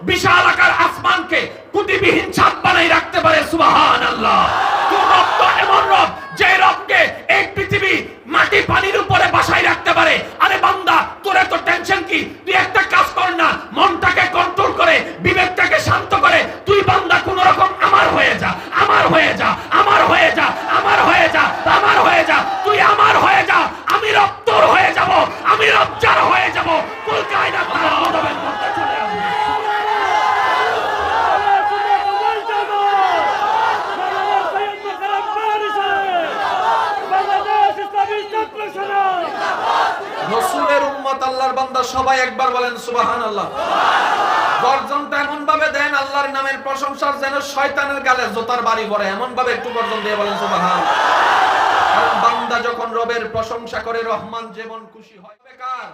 বিশাল আকার আসমানকে কুটিবিহীন ছাদ বানাই রাখতে পারে। সুবহানাল্লাহ। তোর রব তো এমন রব, যে রবকে এই পৃথিবী মাটি পানির উপরে বাসায় রাখতে পারে। আরে বান্দা, তোর এত টেনশন কি? তুই একটা কাজ কর না, মনটাকে কন্ট্রোল করে, বিবেকটাকে শান্ত করে তুই বান্দা কোন রকম আমার হয়ে যা, আমার হয়ে যা, আমার হয়ে যা, আমার হয়ে যা, আমার হয়ে যা। তুই আমার হয়ে যা, আমি রব তোর হয়ে যাব, আমি রব যার হয়ে যাব। কুল কায়নাত তার কদমের মধ্যে চলে আসবে। রাসূলের উম্মত, আল্লাহর বান্দা সবাই একবার বলেন সুবহানাল্লাহ। গর্জনটা এমন ভাবে দেন আল্লাহর নামের প্রশংসার যেন শয়তানের গালে জোতার বাড়ি পড়ে, এমন ভাবে একটু গর্জন দিয়ে বলেন সুবহানাল্লাহ। কারণ বান্দা যখন রবের প্রশংসা করে রহমান যেমন খুশি হয়। বেকার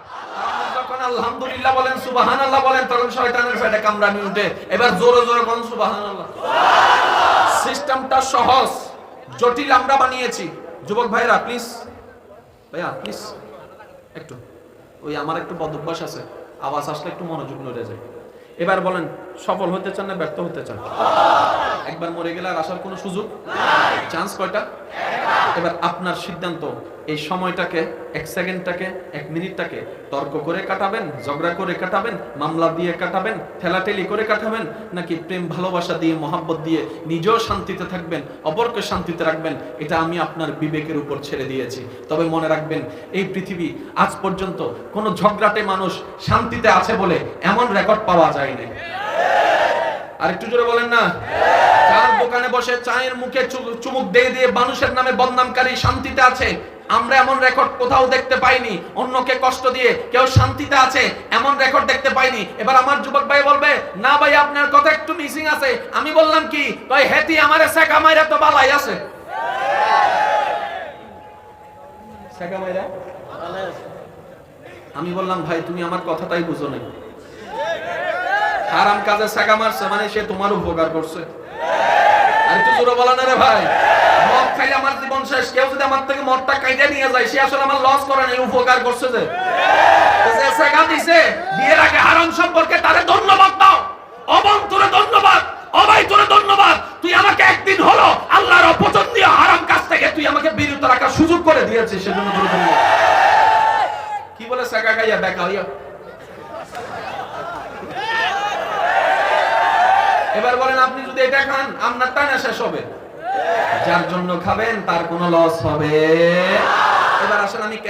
আপনি যখন আলহামদুলিল্লাহ বলেন, সুবহানাল্লাহ বলেন, তখন শয়তানের পেটে কামড়ানি উঠে। এবার জোরে জোরে বলেন সুবহানাল্লাহ। সিস্টেমটা সহজ, জটিল আমরা বানিয়েছি। যুবক ভাইরা প্লিজ, ভাইয়া প্লিজ একটু, ওই আমার একটু বদ অভ্যাস আছে, আওয়াজ আসলে একটু মনোযোগ নড়ে যায়। এবার বলেন, সফল হতে চান না ব্যর্থ হতে চান? একবার মরে গেলে আর আসার কোনো সুযোগ নাই। চান্স কয়টা? এবার আপনার সিদ্ধান্ত, এই সময়টাকে, এক সেকেন্ডটাকে, এক মিনিটটাকে তর্ক করে কাটাবেন, ঝগড়া করে কাটাবেন, মামলা দিয়ে কাটাবেন, ঠেলাঠেলি করে কাটাবেন, নাকি প্রেম ভালোবাসা দিয়ে, মহাব্বত দিয়ে নিজেও শান্তিতে থাকবেন, অপরকে শান্তিতে রাখবেন, এটা আমি আপনার বিবেকের উপর ছেড়ে দিয়েছি। তবে মনে রাখবেন, এই পৃথিবী আজ পর্যন্ত কোনো ঝগড়াটে মানুষ শান্তিতে আছে বলে এমন রেকর্ড পাওয়া যায়নি। আর একটু জোরে বলেন না। চার দোকানে বসে চায়ের মুখে চুমুক দিয়ে দিয়ে মানুষের নামে বদনামকারী শান্তিতে আছে, আমরা এমন রেকর্ড কোথাও দেখতে পাইনি। অন্যকে কষ্ট দিয়ে কেউ শান্তিতে আছে, এমন রেকর্ড দেখতে পাইনি। এবার আমার যুবক ভাই বলবে, না ভাই আপনার কথা একটু মিসিং আছে। আমি বললাম কি, কই হেতি আমারে সেকা মাইরা তো বালাই আছে। সেকা মাইরা আমি বললাম, ভাই তুমি আমার কথাটাই বুঝো নাই। হারাম কাজে সেকা মারছে মানে সে তোমার উপকার করছে। আর একটু জোরে বলা না রে ভাই। মদ খাইলে আমার জীবন শেষ, কেউ যদি আমার থেকে মদটা কাইটা নিয়ে যায়, সে আসলে আমার লস করে না, উপকার করছে। যে সেকা দিছে বিয়ের আগে হারাম সম্পর্কে, তারে ধন্যবাদ দাও। অবন তোরে ধন্যবাদ, অবাই তোরে ধন্যবাদ। তুই আমাকে একদিন হলো আল্লাহর অপছন্দীয় হারাম কাজ থেকে তুই আমাকে বিরত রাখার সুযোগ করে দিয়েছিস, সেজন্য তোরে ধন্যবাদ। কি বলে সেকা খাইয়া দেখা হইয়া। এবার বলেন, আপনি যদি এটা খান আপনার টানা শেষ হবে, যার জন্য খাবেন তার কোনো লস হবে। এবার আসলে আমি কেন